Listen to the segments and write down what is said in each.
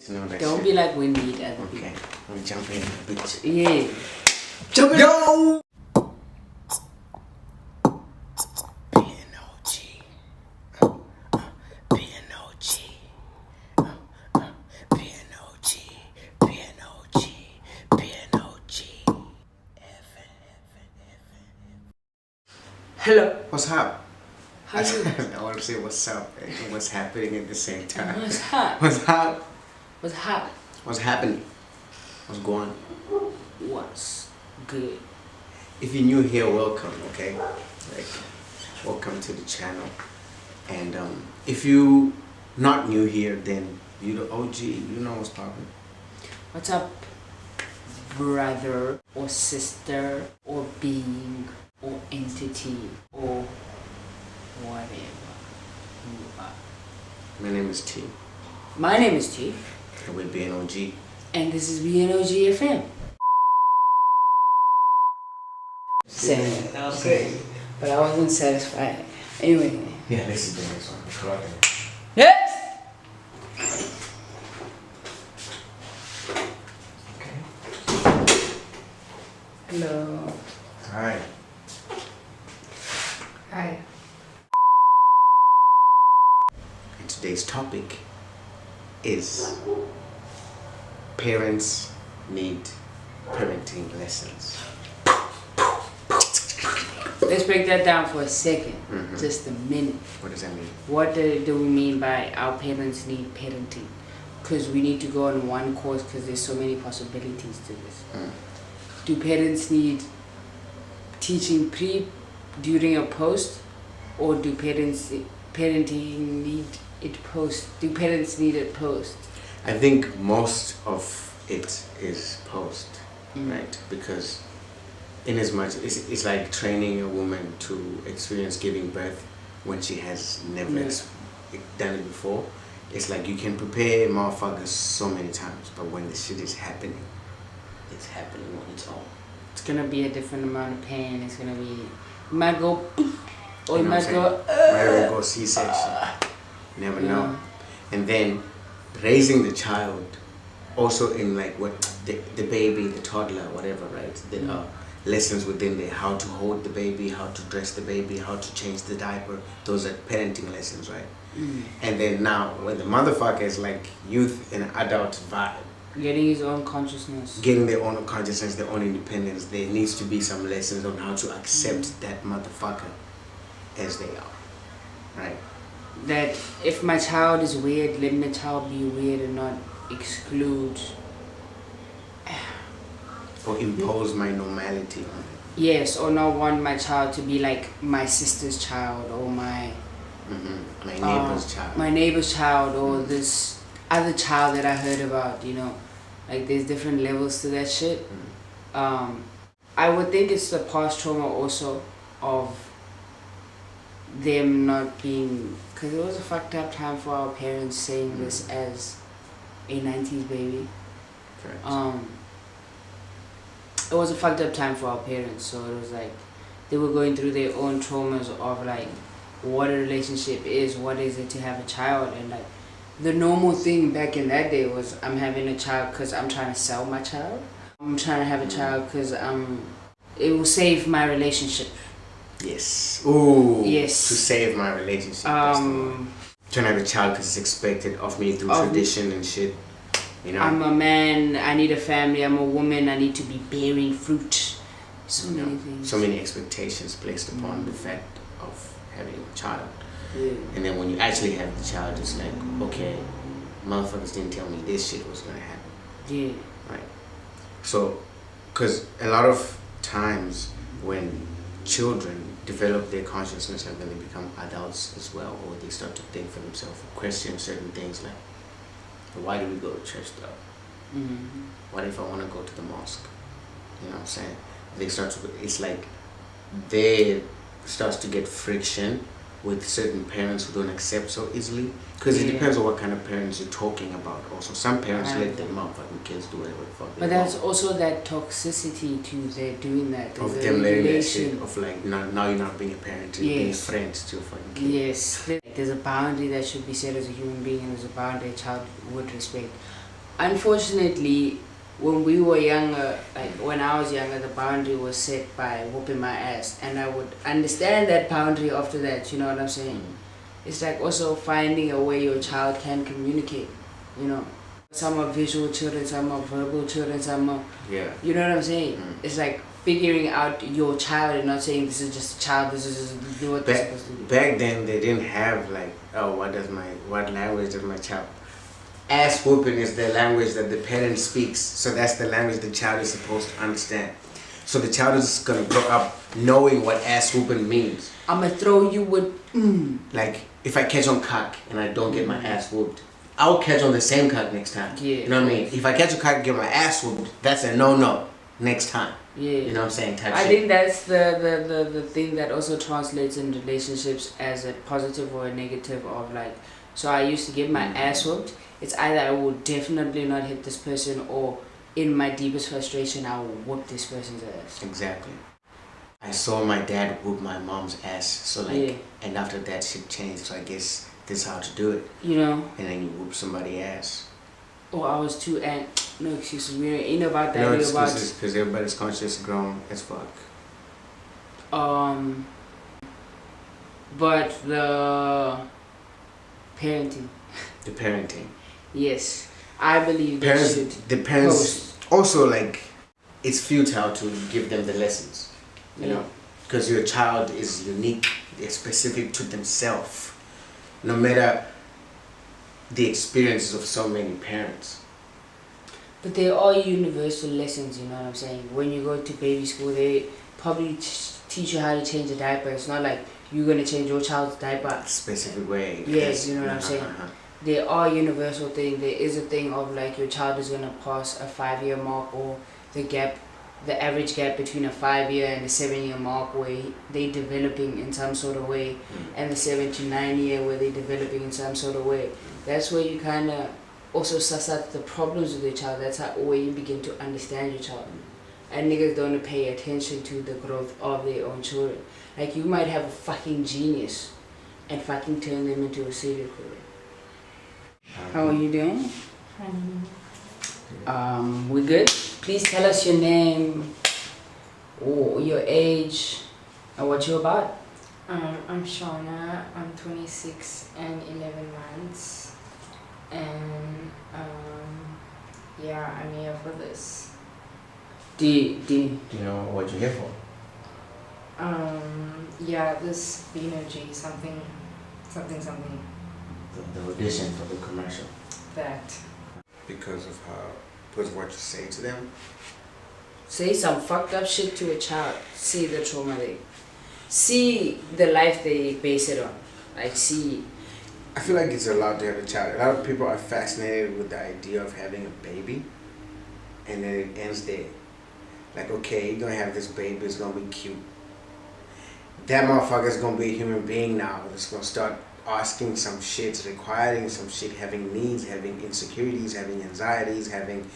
Don't be like when we eat other people. Okay, I'm jumping in a bit. Yeah. Jump in. Yo! BNOG. BNOG. BNOG. BNOG. BNOG. Hello. What's up? How you? I want to say what's up and what's happening at the same time. What's up? What's up? What's hot? What's happening? What's going on? What's good? If you're new here, welcome, okay? Like, welcome to the channel. And if you not new here, then you the OG, you know what's popping. What's up, brother or sister or being or entity or whatever you are? My name is T. My name is T. And we're BNOG. And this is BNOG FM. Same. That was great. But I wasn't satisfied. Anyway. Yeah, this is the next one. Correct. Yes! Okay. Hello. Alright. Hi. And today's topic is parents need parenting lessons. Let's break that down for a second. Just a minute. What does that mean? What do we mean by our parents need parenting? Because we need to go on one course because there's so many possibilities to this. Do parents need teaching pre, during, or post? Or do parenting need it post? Do parents need it post? I think most of it is post, right? Because in as much it's like training a woman to experience giving birth when she has never done it before. It's like you can prepare motherfuckers so many times, but when the shit is happening, it's happening on its own. It's gonna be a different amount of pain. It's gonna be, you might go, or You you know might what go, might go C-section. Never know. And then raising the child, also in like what the baby, the toddler, whatever, right? There are lessons within there, how to hold the baby, how to dress the baby, how to change the diaper. Those are parenting lessons, right? And then now when the motherfucker is like youth and adult vibe, getting his own consciousness, getting their own consciousness, their own independence, there needs to be some lessons on how to accept that motherfucker as they are, right? that if my child is weird, let my child be weird and not exclude Or impose my normality on it. yes, or not want my child to be like my sister's child or my My neighbor's child. my neighbor's child or this other child that I heard about, you know, like there's different levels to that shit. I would think it's the past trauma also of them not being, because it was a fucked up time for our parents saying this as a 90s baby. Correct. It was a fucked up time for our parents, so it was like they were going through their own traumas of like what a relationship is, what is it to have a child, and like the normal thing back in that day was I'm having a child because I'm trying to sell my child. I'm trying to have a child because it will save my relationship. Yes. Ooh. Yes. To save my relationship. That's the one. Trying to have a child because it's expected of me through tradition and shit. You know. I'm a man. I need a family. I'm a woman. I need to be bearing fruit. So many things. So many expectations placed upon the fact of having a child. Yeah. And then when you actually have the child, it's like, okay, motherfuckers didn't tell me this shit was gonna happen. Yeah. Right. So, because a lot of times when children develop their consciousness, like when they become adults as well, or they start to think for themselves, or question certain things like, why do we go to church though? What if I want to go to the mosque? You know what I'm saying? They start to, it's like there starts to get friction with certain parents who don't accept so easily, because it depends on what kind of parents you're talking about. Also, some parents let their motherfucking kids do whatever the fuck they But want. that's also that toxicity to their doing that. Of There's them a letting that relation. shit of like, now you're not being a parent, you're being friends to a fucking kid. Yes, there's a boundary that should be set as a human being, and there's a boundary a child would respect. unfortunately, when we were younger, like when I was younger, the boundary was set by whooping my ass, and I would understand that boundary after that. You know what I'm saying? It's like also finding a way your child can communicate. You know, some are visual children, some are verbal children, some are. Yeah. You know what I'm saying? It's like figuring out your child and not saying this is just a child. This is just what they're supposed to do. Back then, they didn't have like, oh, what language does my child? Ass whooping is the language that the parent speaks, so that's the language the child is supposed to understand. So the child is gonna grow up knowing what ass whooping means. I'ma throw you with. Like if I catch on cock and I don't get my ass whooped, I'll catch on the same cock next time. Yeah. You know what I mean? If I catch a cock and get my ass whooped, that's a no next time. Yeah. You know what I'm saying? Type I shit. think that's the thing that also translates in relationships as a positive or a negative of like, so I used to get my ass whooped. It's either I will definitely not hit this person, or in my deepest frustration I will whoop this person's ass. Exactly. I saw my dad whoop my mom's ass, so like, Yeah. and after that shit changed, so I guess this is how to do it. You know? And then you whoop somebody's ass. Or I was too no excuses, we ain't about that. No It's about excuses, because everybody's conscious grown as fuck. but the parenting. The parenting. Yes. I believe they should. The parents post. also, like, it's futile to give them the lessons, you know, because your child is unique, they're specific to themselves, no matter the experiences of so many parents. But they're all universal lessons, you know what I'm saying? When you go to baby school, they probably teach you how to change a diaper. It's not like you're going to change your child's diaper. Specific way. Yes, you know what I'm saying? They are universal thing. There is a thing of like your child is going to pass a 5-year mark, or the average gap between a 5-year and a 7-year mark where they're developing in some sort of way, and the 7 to 9 year where they're developing in some sort of way. That's where you kind of also suss out the problems with your child. That's how where you begin to understand your child. And niggas don't pay attention to the growth of their own children. Like, you might have a fucking genius and fucking turn them into a serial killer. How are you doing? We good? Please tell us your name, or your age, and what you're about. I'm Shauna. I'm 26 and 11 months, and yeah, I'm here for this. Do you know what you're here for? Yeah, this BNOG something. The audition for the commercial. That. Because of what you say to them. say some fucked up shit to a child, see the trauma they, see the life they base it on, like see. I feel like it's allowed to have a child. A lot of people are fascinated with the idea of having a baby, and then it ends there. Like, okay, you're gonna have this baby, it's gonna be cute. That motherfucker's gonna be a human being now. It's gonna start asking some shit, requiring some shit, having needs, having insecurities, having anxieties, having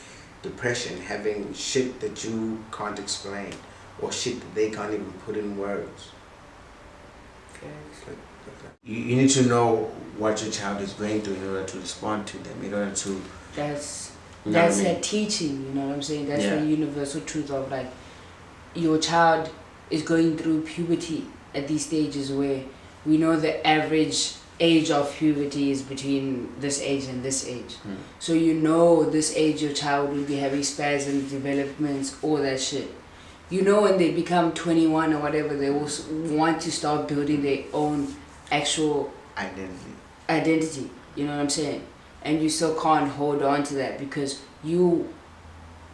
depression, having shit that you can't explain, or shit that they can't even put in words. Okay. You need to know what your child is going through in order to respond to them, in order to... That's what I mean? a teaching, you know what I'm saying? That's Yeah. the universal truth of like, your child is going through puberty at these stages where we know the average age of puberty is between this age and this age. So you know this age your child will be having spasms, developments, all that shit. You know when they become 21 or whatever, they will want to start building their own actual identity. You know what I'm saying? And you still can't hold on to that because you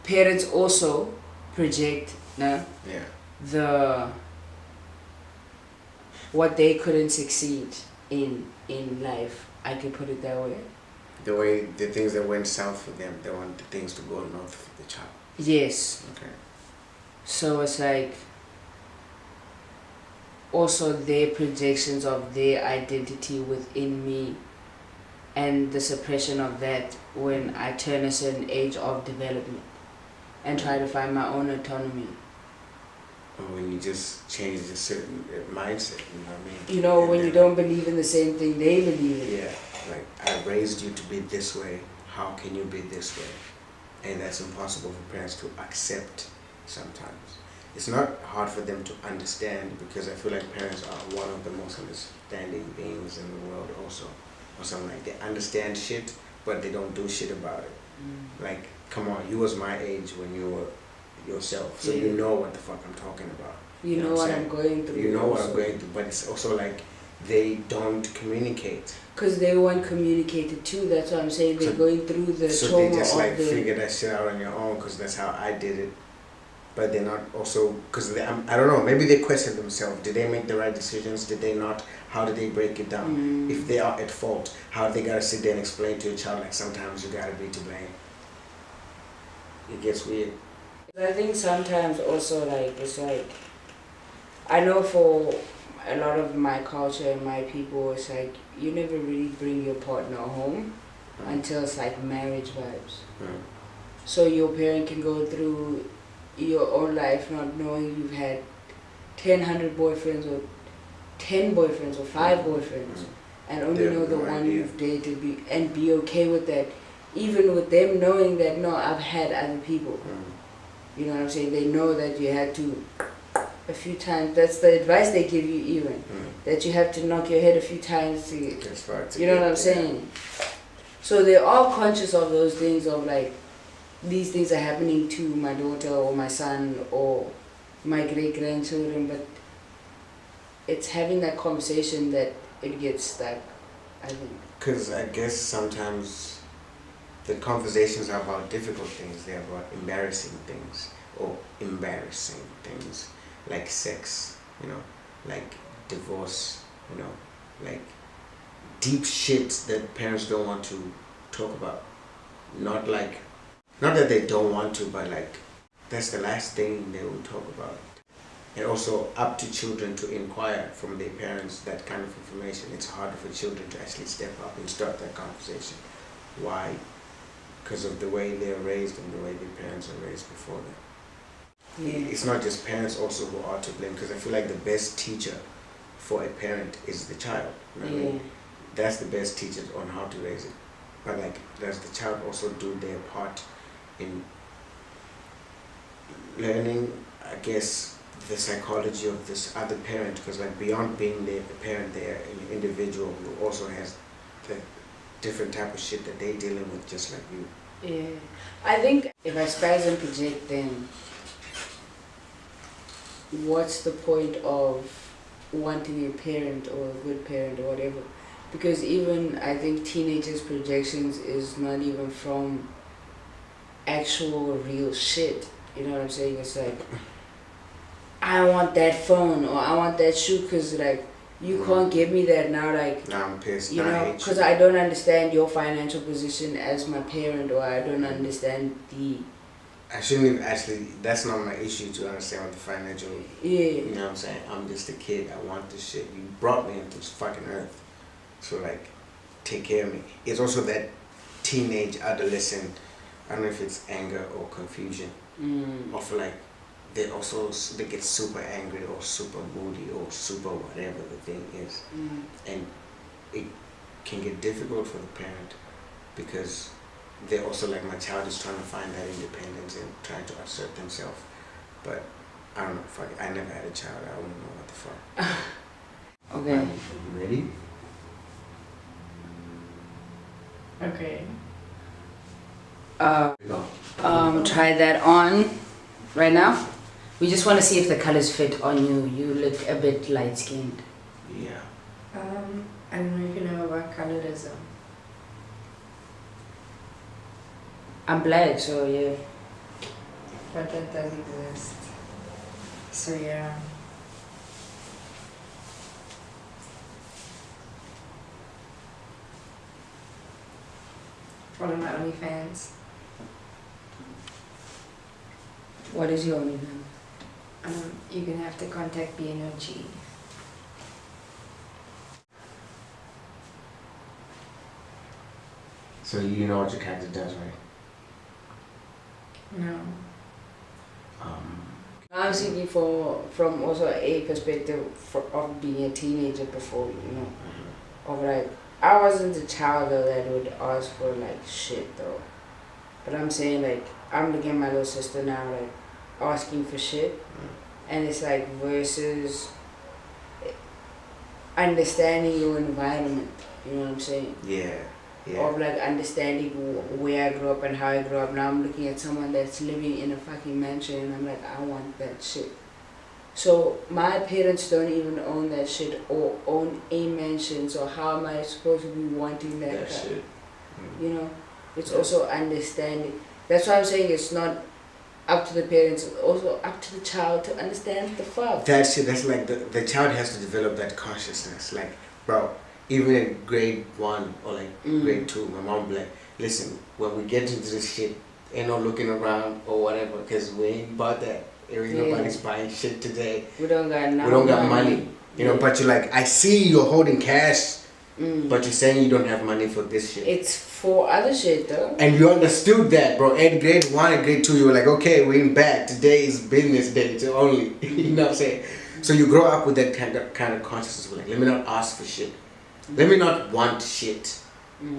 parents also project what they couldn't succeed in life. I could put it that way. The things that went south for them, they want the things to go north for the child. Yes. Okay. So it's like also their projections of their identity within me and the suppression of that when I turn a certain age of development and try to find my own autonomy. Or when you just change a certain mindset, you know what I mean? You know, when you don't believe in the same thing they believe in. Yeah, like I raised you to be this way. how can you be this way? And that's impossible for parents to accept sometimes. It's not hard for them to understand, because I feel like parents are one of the most understanding beings in the world also, or something like that. They understand shit, but they don't do shit about it. Like, come on, you was my age when you were yourself, so you know what the fuck I'm talking about. You know what I'm going through. You know what I'm going through, but it's also like they don't communicate. Because they weren't communicated too, that's what I'm saying. They're going through the so trauma they just of like the... figure that shit out on your own, because that's how I did it. But they're not also, because I don't know, maybe they question themselves. Did they make the right decisions? Did they not? How did they break it down? If they are at fault, how they gotta sit there and explain to a child, like, sometimes you gotta be to blame. It gets weird. I think sometimes also, like, it's like, I know for a lot of my culture and my people, it's like, you never really bring your partner home until it's like marriage vibes. So your parent can go through your own life not knowing you've had 100 boyfriends or 10 boyfriends or 5 boyfriends, and only know the one you've dated, and be okay with that, even with them knowing that, no, I've had other people. You know what I'm saying? They know that you had to a few times. That's the advice they give you, even that you have to knock your head a few times to you know what I'm saying? So they're all conscious of those things, of like, these things are happening to my daughter or my son or my great-grandchildren, but it's having that conversation that it gets stuck, I think. Because I guess sometimes the conversations are about difficult things. They're about embarrassing things, like sex, you know, like divorce, you know, like deep shit that parents don't want to talk about. Not that they don't want to, but like, that's the last thing they will talk about. And also up to children to inquire from their parents that kind of information. It's harder for children to actually step up and start that conversation. Why? Because of the way they're raised and the way their parents are raised before them. It's not just parents also who are to blame, because I feel like the best teacher for a parent is the child. You know what I mean? That's the best teacher on how to raise it. But like, does the child also do their part in learning, I guess, the psychology of this other parent? Because like, beyond being the parent, they're an individual who also has the different type of shit that they're dealing with, just like you. Yeah, I think if I spaz and project, then what's the point of wanting a parent or a good parent or whatever? Because even I think teenagers' projections is not even from actual real shit. You know what I'm saying? It's like, I want that phone or I want that shoe, because like, you can't give me that now. Like, now I'm pissed. You know, because I don't understand your financial position as my parent, or I don't understand the... I shouldn't even actually, that's not my issue to understand what the financial... You know what I'm saying? I'm just a kid. I want this shit. You brought me into this fucking earth. So like, take care of me. It's also that teenage, adolescent, I don't know if it's anger or confusion. Of like, they get super angry or super moody or super whatever the thing is. And it can get difficult for the parent, because they're also like, my child is trying to find that independence and trying to assert themselves. But I don't know, fuck it. I never had a child. I wouldn't know what the fuck. Okay. You ready? Okay. Try that on right now. We just want to see if the colors fit on you. You look a bit light-skinned. Yeah. I don't know if you know about colorism. I'm black, so yeah. But that does exist. So yeah. Follow my OnlyFans. What is your OnlyFans? You're gonna have to contact BNOG. So you know what your character does, right? No. I'm speaking from also a perspective of being a teenager before, you know, of like, I wasn't a child though that would ask for like shit though. But I'm saying like I'm looking at my little sister now like asking for shit, and it's like versus understanding your environment. You know what I'm saying? Yeah. Yeah. Of like understanding where I grew up and how I grew up. Now I'm looking at someone that's living in a fucking mansion and I'm like, I want that shit. So my parents don't even own that shit or own a mansion, so how am I supposed to be wanting that shit? You know? It's also understanding. That's why I'm saying it's not up to the parents, it's also up to the child to understand the fuck. That's it. That's like the child has to develop that consciousness. Like, bro, even in grade 1 or like grade 2, my mom be like, listen, when we get into this shit, ain't no looking around or whatever, because we ain't bought that. Nobody's buying shit today. We don't got money. You know, but you're like, I see you're holding cash, but you're saying you don't have money for this shit. It's for other shit though. And you understood that, bro. In grade 1 and grade 2, you were like, okay, we're in back. Today is business day, so only. You know what I'm saying? So you grow up with that kind of consciousness. Like, let me not ask for shit. Let me not want shit.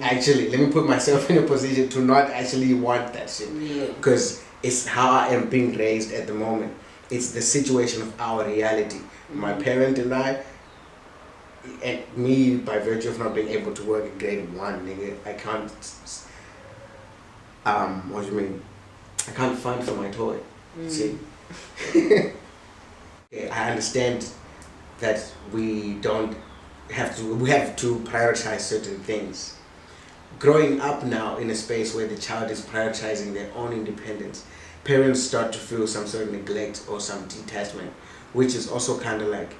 Actually, let me put myself in a position to not actually want that shit. Because it's how I am being raised at the moment. It's the situation of our reality. My parent and I, and me, by virtue of not being able to work in grade 1, nigga, I can't, what do you mean? I can't find for my toy. See? I understand that we have to prioritize certain things. Growing up now in a space where the child is prioritizing their own independence, parents start to feel some sort of neglect or some detachment, which is also kind of like,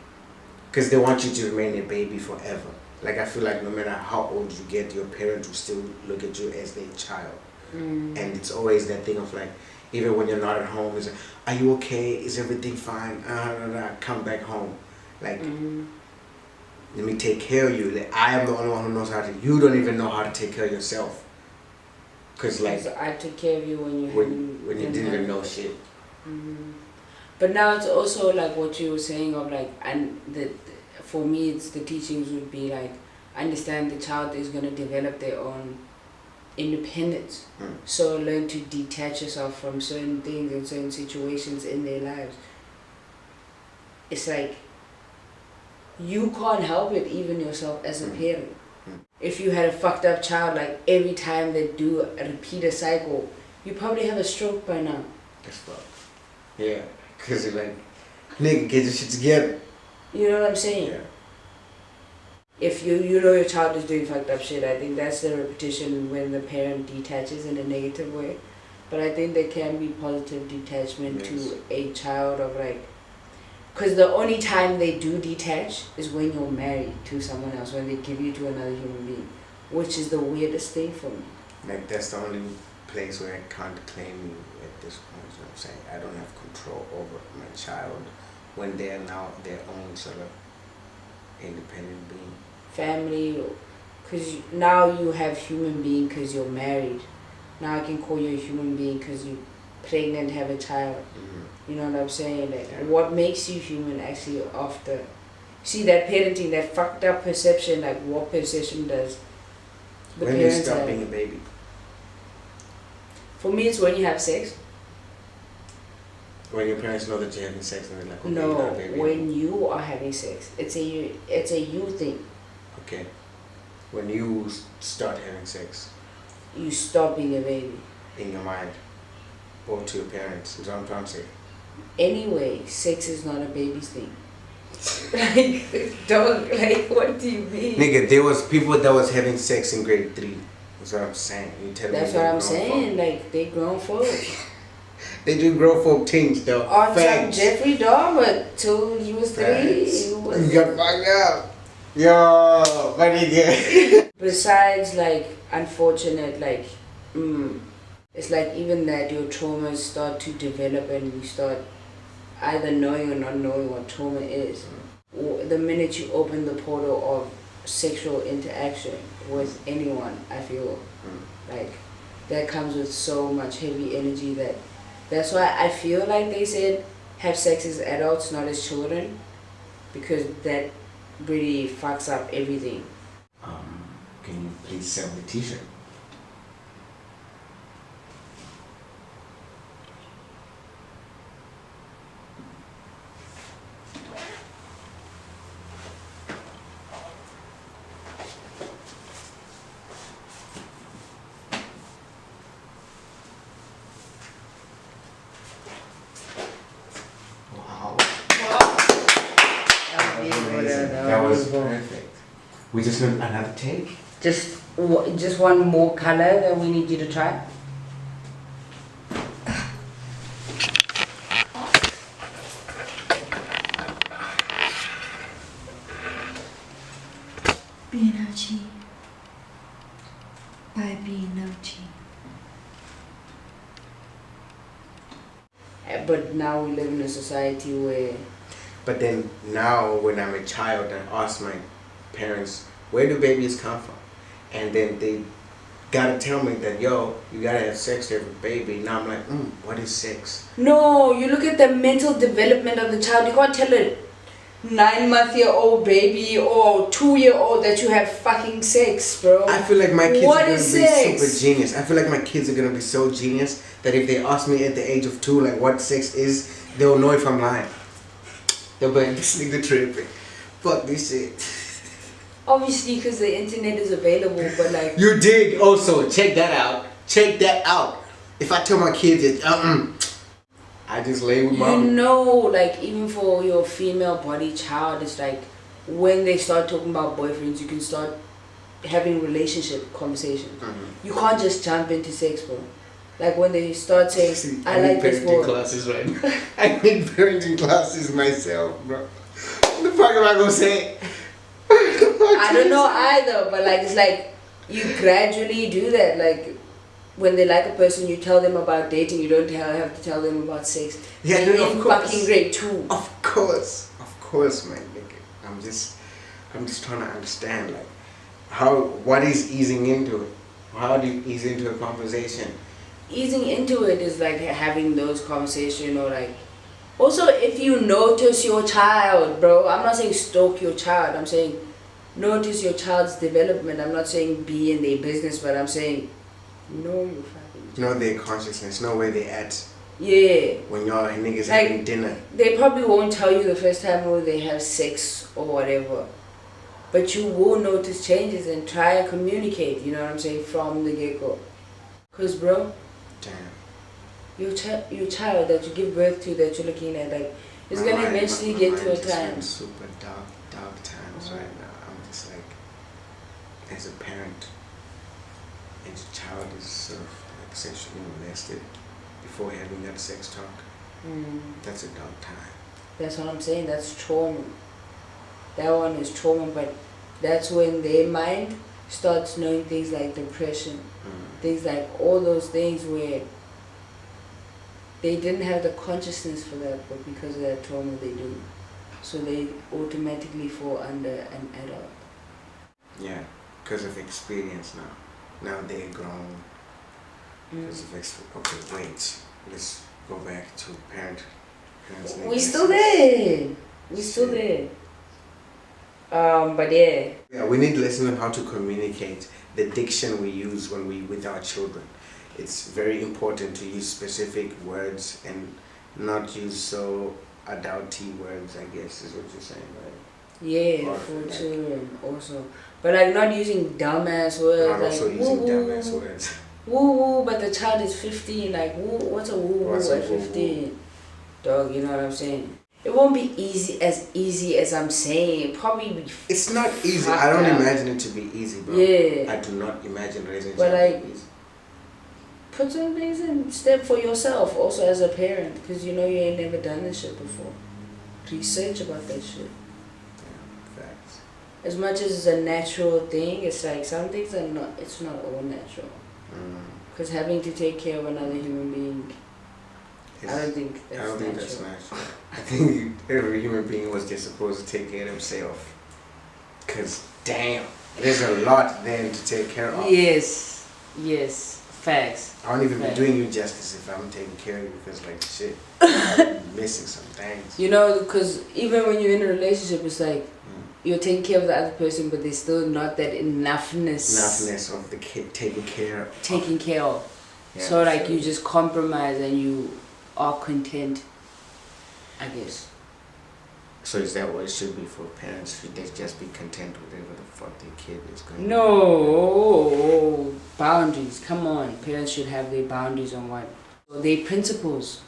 because they want you to remain a baby forever. Like, I feel like no matter how old you get, your parent will still look at you as their child. And it's always that thing of like, even when you're not at home, it's like, are you okay? Is everything fine? Come back home. Like, let me take care of you. Like, I am the only one who knows how to. You don't even know how to take care of yourself. Cause like, so I took care of you when you didn't even know shit. But now it's also like what you were saying of like, and for me it's the teachings would be like, understand the child is gonna develop their own independence. So learn to detach yourself from certain things and certain situations in their lives. It's like, you can't help it even yourself as a parent. If you had a fucked up child, like every time they do repeat a cycle, you probably have a stroke by now. That's fucked. Yeah, because you're like, nigga, get your shit together. You know what I'm saying? Yeah. If you know your child is doing fucked up shit, I think that's the repetition when the parent detaches in a negative way. But I think there can be positive detachment to a child of like, because the only time they do detach is when you're married to someone else, when they give you to another human being, which is the weirdest thing for me. Like, that's the only place where I can't claim you at this point, you know what I'm saying? I don't have control over my child when they are now their own sort of independent being. Family, because now you have human being because you're married. Now I can call you a human being because you're pregnant, have a child. You know what I'm saying? Like, what makes you human actually after? See, that parenting, that fucked up perception, like what perception does the when parents you stop have? being a baby? For me, it's when you have sex. When your parents know that you're having sex and they're like, okay, no, you're not a baby. When you are having sex. It's a you thing. Okay. When you start having sex. You stop being a baby. In your mind. Or to your parents, is what I'm trying to say. Anyway, sex is not a baby's thing. Like, dog, like, what do you mean? Nigga, there was people that was having sex in grade 3. That's what I'm saying. That's what I'm saying. Like, they grown folks. They do grown folk things, though. On some Jeffrey Dahmer till he was 3. You got fucked up. Yo, my nigga. Besides, like, unfortunate, like, it's like even that your traumas start to develop and you start either knowing or not knowing what trauma is. Or the minute you open the portal of sexual interaction with anyone, I feel like that comes with so much heavy energy that's why I feel like they said have sex as adults, not as children, because that really fucks up everything. Can you please sell the t-shirt? Wow. That was perfect. We just need another take. Just one more color that we need you to try. BNOG by BNOG. But now we live in a society where... But then now when I'm a child, I ask my parents, where do babies come from? And then they gotta tell me that, yo, you gotta have sex to have a baby. Now I'm like, what is sex? No, you look at the mental development of the child. You can't tell a 9-month-old baby or 2-year-old that you have fucking sex, bro. I feel like my kids What are gonna be is sex? super genius. I feel like my kids are gonna be so genius that if they ask me at the age of 2, like what sex is, they'll know if I'm lying. They'll be like, this nigga tripping. Fuck this shit. Obviously, because the internet is available, but like... You dig? Also, check that out. Check that out. If I tell my kids it, I just lay with You mom. know, like, even for your female body child, it's like, when they start talking about boyfriends, you can start having relationship conversations. You can't just jump into sex, bro. Like, when they start saying, See, I like this boy. classes right now. I need parenting classes myself, bro. What the fuck am I gonna say? I don't know either, but like, it's like, you gradually do that. Like, when they like a person, you tell them about dating, you don't have to tell them about sex. Yeah, They're no, in of course. fucking grade 2. Of course, man. Like, I'm just trying to understand, like, what is easing into it? How do you ease into a conversation? Easing into it is like having those conversations, or like, also if you notice your child, bro, I'm not saying stalk your child, I'm saying notice your child's development. I'm not saying be in their business, but I'm saying know your fucking Know their consciousness, know where they're at. Yeah. When y'all niggas Like, having dinner. They probably won't tell you the first time where they have sex or whatever, but you will notice changes and try and communicate, you know what I'm saying, from the get-go. Because, bro, Damn. your child that you give birth to, that you're looking at, like, it's going to eventually get to a time. Super dark times right now. I'm just like, as a parent, and your child is sort of like sexually molested before having that sex talk, that's a dark time. That's what I'm saying, that's trauma. That one is trauma, but that's when their mind starts knowing things like depression, things like all those things where they didn't have the consciousness for that, but because of that trauma they do. So they automatically fall under an adult. Yeah, because of experience now. Now they're grown. Because of okay, wait. Let's go back to parents. We still there. We still there. But yeah. Yeah, we need lessons on how to communicate the diction we use when we with our children. It's very important to use specific words and not use so adulty words, I guess is what you're saying, right? Yeah, for children also. But like not using dumbass words. Not like, also using dumbass words. Woo woo, but the child is 15. Like, woo, what's a woo woo at 15? Dog, you know what I'm saying? It won't be easy as I'm saying. Probably be. It's not easy. I don't imagine it to be easy, bro. Yeah. I do not imagine raising a But child like, to be easy. put some things in step for yourself, also as a parent, because you know you ain't never done this shit before. Research about that shit. Yeah, facts. As much as it's a natural thing, it's like some things are not. It's not all natural. Because having to take care of another human being, I don't think that's natural. I think every human being was just supposed to take care of himself. Because, damn, there's a lot then to take care of. Yes, facts. I won't even be doing you justice if I'm taking care of you because, like, shit, I'm missing some things. You know, because even when you're in a relationship, it's like, you're taking care of the other person, but there's still not that enoughness of the kid taking care of. Yeah, so like sure. you just compromise and you are content, I guess. So is that what it should be for parents? Should they just be content with whatever the fuck their kid is going No, boundaries. Come on, parents should have their boundaries on what their principles.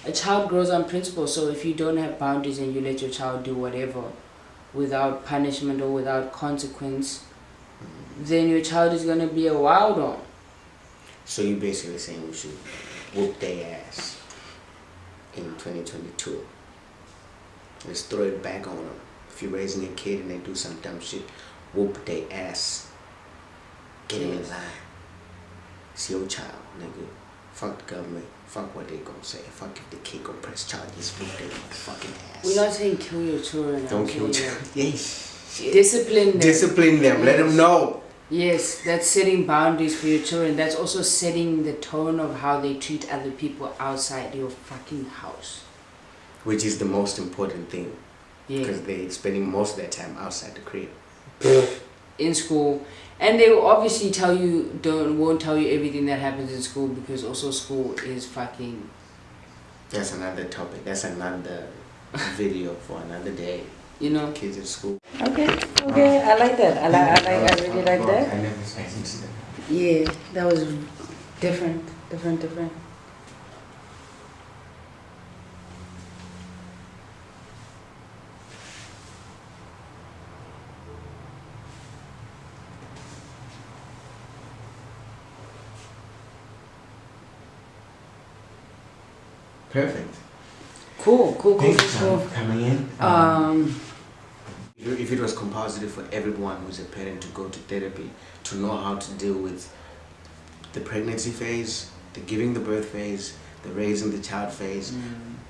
A child grows on principles. So if you don't have boundaries and you let your child do whatever, without punishment or without consequence, then your child is gonna be a wild one. So you're basically saying we should whoop their ass in 2022. Let's throw it back on them. If you're raising a kid and they do some dumb shit, whoop their ass. Get them in line. It's your child, nigga. Fuck the government. Fuck what they gonna say. Fuck if the kid gonna press charges. Whoop their fucking ass. We're not saying kill your children. Don't kill children. Yes. Discipline them. Discipline them. Let them know. Yes, that's setting boundaries for your children. That's also setting the tone of how they treat other people outside your fucking house. Which is the most important thing. Yeah. Because they're spending most of their time outside the crib. In school. And they will obviously won't tell you everything that happens in school, because also school is fucking... That's another topic. That's another video for another day. You know? Kids at school. Okay. I like that. I really like that. I never expected to that. Yeah, that was different. Perfect. Cool. Thanks for coming in. If it was compulsory for everyone who's a parent to go to therapy, to know how to deal with the pregnancy phase, the giving the birth phase, the raising the child phase,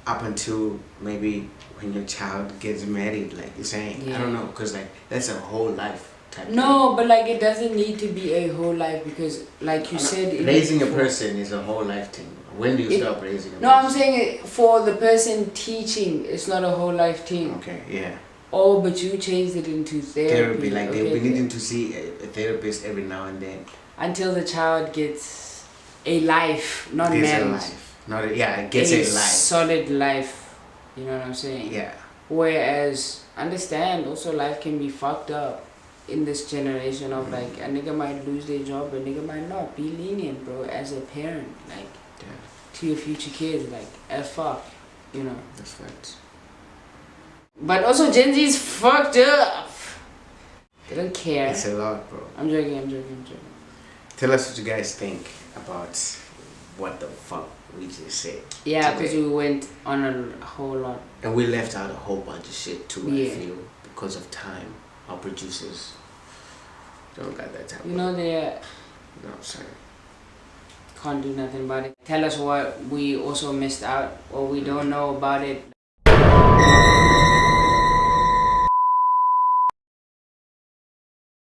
up until maybe when your child gets married, like you're saying. Yeah. I don't know, because like that's a whole life type No, but like it doesn't need to be a whole life, because like you said... Raising a person is a whole life thing. When do you stop raising a person? No, I'm saying for the person teaching, it's not a whole life thing. Okay, yeah. Oh, but you changed it into therapy. Like they'll be needing to see a therapist every now and then. Until the child gets a life, not Gets marriage. a life. It gets a life. Solid life. You know what I'm saying? Yeah. Whereas, understand, also life can be fucked up in this generation of like, a nigga might lose their job, a nigga might not. Be lenient, bro, as a parent. Like, to your future kids, like, as fuck, you know. That's right. But also Gen Z's fucked up. They don't care. It's a lot, bro. I'm joking. Tell us what you guys think about what the fuck we just said. Yeah, because we went on a whole lot. And we left out a whole bunch of shit too, Yeah. I feel, because of time. Our producers don't got that time. You know, they No, sorry. can't do nothing about it. Tell us what we also missed out or we don't know about it.